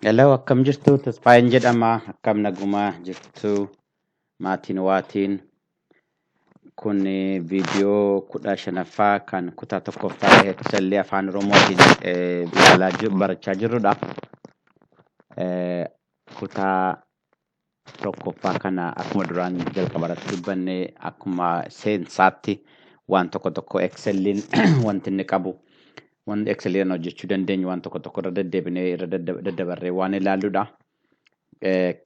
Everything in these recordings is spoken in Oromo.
Hello, akkam jirtu? Tasfaayeen jedhama. Akkam nagumaa jirtu? Maatiin waatiin. Kun viidiyoo 15ffaa kan kutaa tokkoffaa Eksellii Afaan Oromootiin barachaa jirrudha. Kutaa tokkoffaa kana akkuma duraan jalqabarratti dubbanne akkuma seensaatti waan tokko Ekselliin wanti inni qabu. Wanti Excelliin hojjechuu dandeenyu waan tokko irra deddeebinee irra daddabarree waan ilaalluudha.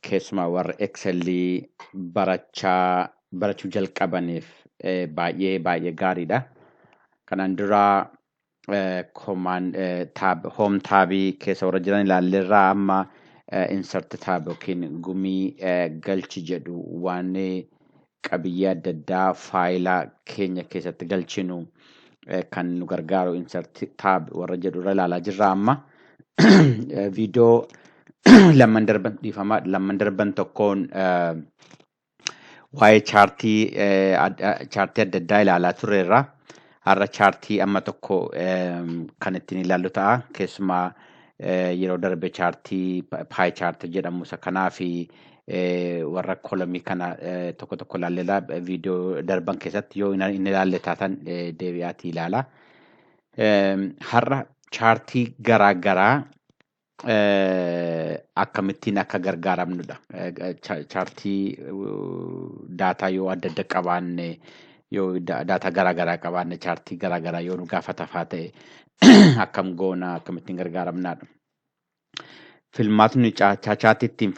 Keessumaa warra Eksellii barachuu jalqabaniif baay'ee gaariidha. Kanaan dura home taabii keessa warra jiran ilaalleerraa amma insert tab yookiin gumii galchi jedhu waan qabiyyee adda addaa faayilaa keenya keessatti galchinu kan nu gargaaru insert tab warra jedhu irra ilaalaa jirra amma. Viidiyoo lamman darban tokkoon waa'ee chaartii adda addaa ilaalaa turreerra. Har'a chaartii amma tokko kan ittiin ilaallu ta'a. Keessumaa yeroo darbe chaartii paayi chaartii jedhamu isa kanaa fi warra kolomii kana tokko ilaalleera viidiyoo darban keessatti yoo inni ilaalle taatan deebi'aatii ilaala. Har'a chaartii garaa akkamittiin akka gargaaramnudha. Chaartii daataa yoo adda adda qabaanne yoo daataa garaa qabaanne chaartii garaa yoo nu gaafatafaa ta'e akkam goona akkamittiin gargaaramnaadha. Filmaatni chaartii ittiin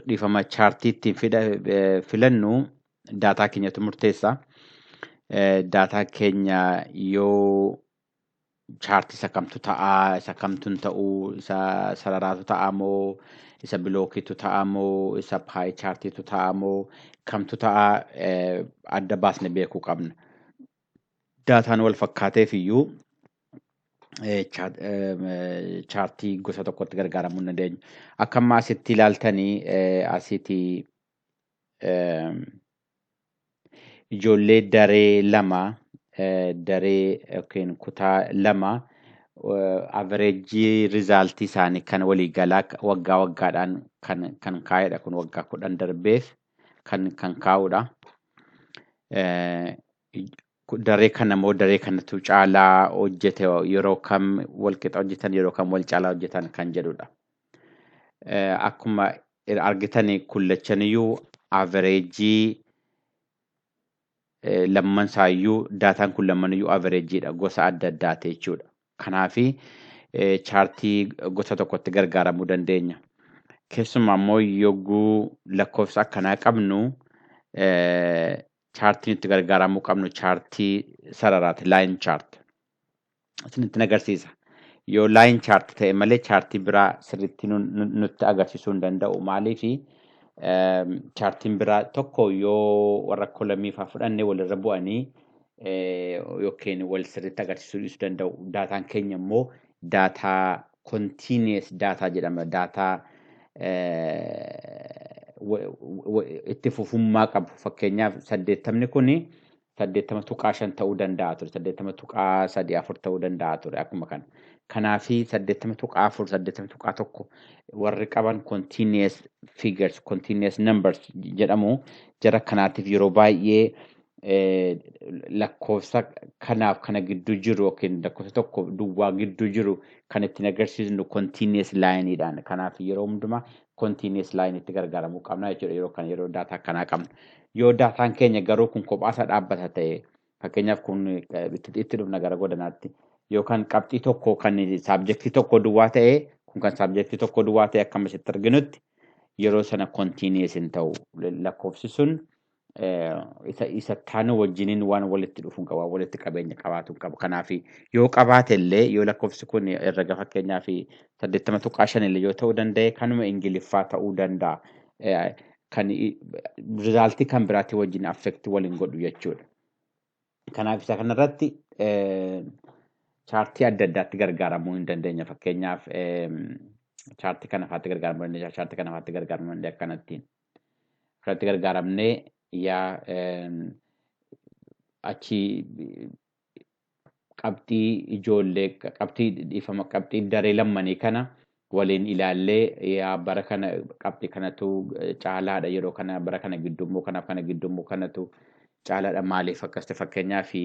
dhiifama chaartii ittiin filannu daataa keenyatu murteessa. Daataa keenya yoo chaartii isa kamtu ta'aa, isa kamtuun ta'uu, isa sararaatu ta'aa moo, isa bilookiitu ta'aa moo, isa paayi chaartiitu ta'aa moo, kamtu ta'aa adda baasne beekuu qabna. Daataan wal fakkaateef iyyuu chaartii gosa tokkotti gargaaramuu hin dandeenyu. Akka amma asitti ilaaltanii asitti ijoollee daree lama daree yookiin kutaa lama averejii rizaaltii isaanii kan waliigalaa waggaadhaan kan kaa'edha. Kun waggaa 10 darbeef kan kaa'udha. Daree kana moo daree kanatu caalaa hojjete yeroo kam wal qixa hojjetan yeroo kam wal caalaa hojjetan kan jedhudha. Akkuma argitanii kullachaniyyuu averejii lamman isaayyuu daataan kun lammaniyyuu averejiidha gosa adda addaati jechuudha. Kanaafi chaartii gosa tokkotti gargaaramuu dandeenya. Keessumaa immoo yogguu lakkoofsa akkanaa qabnu chaartiin itti gargaaramuu qabnu chaartii sararaati, line chart. Isinitti agarsiisa. Yoo line chart ta'e malee chaartii biraa sirriitti nutti agarsiisuu hin danda'u. Maaliifi chaartiin biraa tokko yoo warra kolomii fa'aa fudhannee walirra bu'anii yookiin wal sirriitti agarsiisuu dhiisuu danda'u. Daataan keenya immoo daataa continuous daataa jedhama. Daataa itti fufummaa qabu. Fakkeenyaaf 80 kuni 80.5 ta'uu danda'a ture. 80.3 4 ta'uu danda'a ture akkuma kana. Kanaafi 80.4 80.1 warri qaban continuous figures, continuous numbers jedhamu. Jara kanaatiif yeroo baay'ee lakkoofsa kanaaf kana gidduu jiru yookiin lakkoofsa tokko duwwaa gidduu jiru kan ittiin agarsiisnu continuous line'idhaan. Kanaaf yeroo hundumaa continuous line itti gargaaramuu qabna jechuudha yeroo daataa kanaa qabnu. Yoo daataan keenya garuu kun kophaasaa dhaabbata ta'e fakkeenyaaf kun itti dhufna gara godanaatti yookaan qabxii tokko kan saabjektii tokko duwwaa ta'e kun kan saabjektii tokko duwwaa ta'e akkam asitti arginutti yeroo sana continuous hin ta'u. Lakkoofsi sun isa taanu wajjiniin waan walitti dhufuun qaba, walitti qabeenya qabaatuun qaba. Kanaaf yoo qabaate illee yoo lakkoofsi kun herrega fakkeenyaaf 80.5 illee yoo ta'uu danda'e kanuma Ingiliffaa ta'uu danda'a. Kan rizaaltii kan biraatti wajjin affekti waliin godhu jechuudha. Kanaaf isa kanarratti chaartii adda addaatti gargaaramuu hin dandeenya. Fakkeenyaaf chaartii kana faatti gargaaramuu dandeenya, chaartii kana faatti gargaaramuu dandeenya akkanattiin. Kanatti gargaaramnee yaa achi qabxii ijoollee qabxii daree lammanii kana waliin ilaallee yaa bara kana qabxii kanatu caalaadha yeroo kana bara kana giddummoo kanaaf kana giddummoo kanatu caalaadha maaliif akkas ta'e fakkeenyaa fi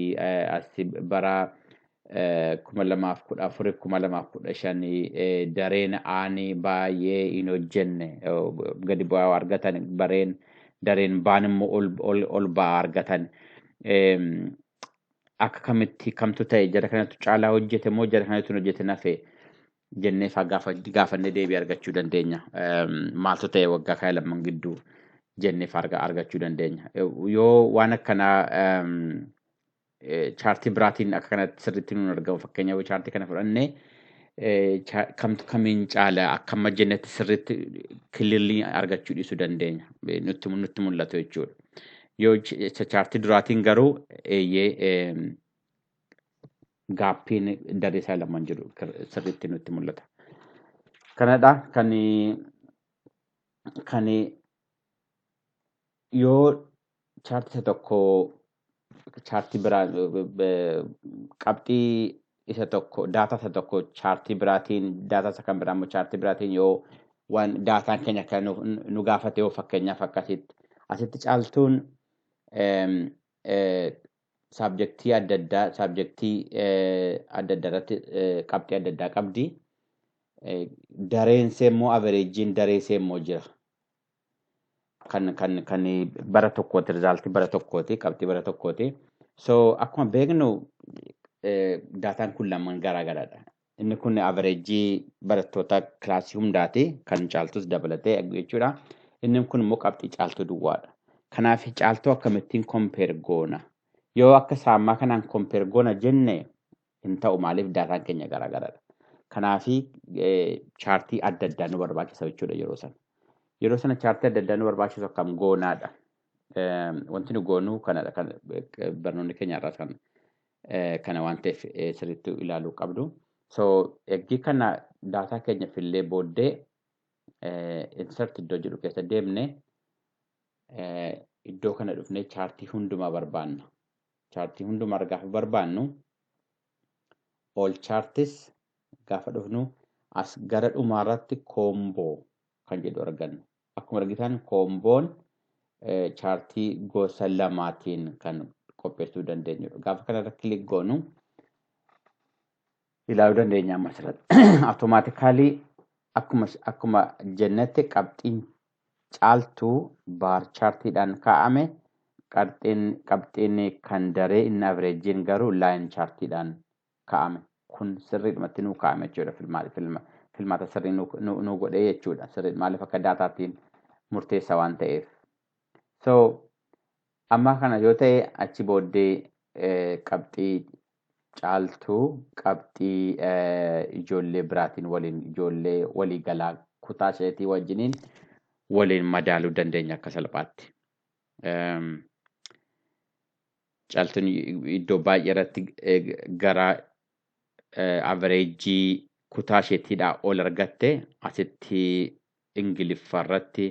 as bara 2014 2015 dareen aanii baay'ee hin hojjenne gadi bu'aa argatan dareen baan immoo ol ba'aa argatan akka kamitti kamtu ta'e jara kanatu caalaa hojjete moo jara kanatu hojjete nafe jennee gaafannee deebii argachuu dandeenya. Maaltu ta'e waggaa kana lamaan gidduu jennee argachuu dandeenya. Yoo waan akkanaa chaartii biraatiin akka kanatti sirriitti nuun argamu fakkeenyaaf chaartii kana fudhannee kamtu kamiin caala akkama jennetti sirriitti kilirlii argachuu dhiisuu dandeenya. Nutti mul'atu jechuudha. Yoo chaartii duraatiin garuu gaappiin daree isaa lamaan jiru sirriitti nutti mul'ata. Kanadha kan yoo chaartii tokko chaartii biraa qabxii isa tokko daataa isa tokko chaartii biraatiin daataa isa kan biraa immoo chaartii biraatiin yoo waan daataan keenya kan nu gaafate yoo fakkeenyaaf asitti caaltuun saabjektii adda addaa irratti qabxii adda addaa qabdi. Dareen immoo averejjiin daree immoo jira. Kan bara tokkooti rizaaltii bara tokkooti qabxii bara tokkooti. So akkuma beeknu daataan kun lamaan garaagaradha. Inni kun averejjii barattoota kilaasii hundaati kan caaltus dabalatee jechuudha. Inni kun immoo qabxii caaltuu duwwaadha. Kanaaf caaltuu akkamittiin kompeer goona? Yoo akka saammaa kanaan kompeer goona jenne hin ta'u maaliif daataan keenya garaagaradha. Kanaaf chaartii adda addaa nu barbaachisa jechuudha yeroo sana. Yeroo sana chaartii adda addaa nu barbaachisu akkam goonaadha. Wanti nu goonuu kanadha kan barnoonni keenya irraas kana waan ta'eef sirriitti ilaaluu qabdu. So eggii kana daataa keenya fillee booddee insert iddoo jedhu keessa deemne iddoo kana dhufnee chaartii hundumaa barbaanna. Chaartii hundumaa gaafa barbaannu all charts gaafa dhufnu as gara dhumaarratti koomboo kan jedhu arganna. Akkuma argitan koomboon chaartii gosa lamaatiin kan qopheessuu dandeenyudha. Gaafa kanarra kilik goonu ilaaluu dandeenya amma asirratti. Automaatikaalii akkuma jennetti qabxiin caaltuu baar chaartiidhaan kaa'ame qabxiin kan daree inni averejjiin garuu laayin chaartiidhaan kaa'ame. Kun sirriidhumatti nuu kaa'ame jechuudha filmaata sirrii nuu godhee jechuudha. Maaliif akka daataatiin murteessa waan ta'eef. So amma kana yoo ta'e achi booddee qabxii caaltuu qabxii ijoollee biraatiin ijoollee walii galaa kutaa isheetii wajjiniin waliin madaaluu dandeenya akka salphaatti. Caaltuun iddoo baay'ee irratti gara averejjii kutaa isheetiidhaa ol argatte asitti Ingiliffa irratti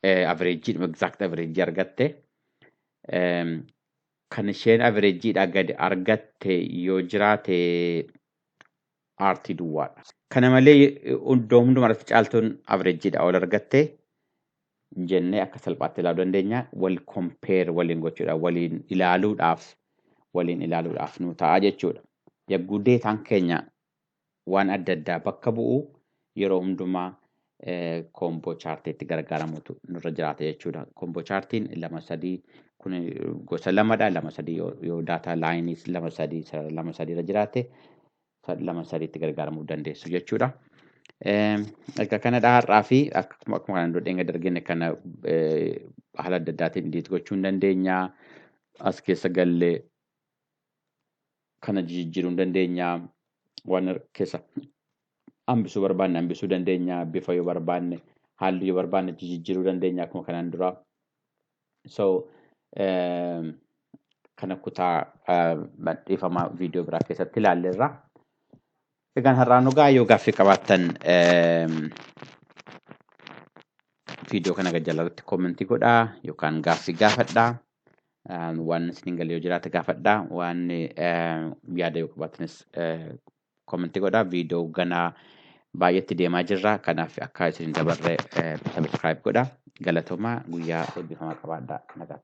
exact averejjii argatte. Kan isheen averejjiidhaa gadi argatte yoo jiraate aartii duwwaadha. Kana malee iddoo hundumarratti caaltuun averejjiidhaa ol argatte jennee akka salphaatti ilaaluu dandeenya. Wal kompeer waliin gochuudha. Waliin ilaaluudhaaf nu ta'a jechuudha. Yagguu deetaan keenya waan adda addaa bakka bu'u yeroo hundumaa koomboo chaartiitti gargaaramutu nurra jiraata jechuudha. Koomboo chaartiin 2-3 kun gosa lamadha. 2-3 yoo daataa laayiniis 2-3 irra jiraate 2-3tti gargaaramuu dandeessu jechuudha. Akka kanadha har'aa fi akkuma kanaan dhodheenga dargine kana haala adda addaatiin indiit gochuu hin dandeenya. As keessa gallee kana jijjiiruu dandeenya. Waan keessa hambisuu barbaanne hambisuu dandeenya. Bifa yoo barbaanne halluu yoo barbaanne jijjiiruu dandeenya akkuma kanaan dura. So kana kutaa dhiifama viidiyoo biraa keessatti ilaalleerra. Egaan har'aan dhugaa yoo gaaffii qabaattan viidiyoo kana gad jalatti koomentii godhaa yookaan gaaffii gaafadhaa. Waan isin galee yoo jiraate gaafadhaa. Waan yaada yoo qabaattanis koomentii godhaa. Viidiyoo ganaa baay'eetti deemaa jirra. Kanaaf akka isin dabarre subscribe godhaa. Galatoomaa guyyaa eebbifamaa qabaadhaa.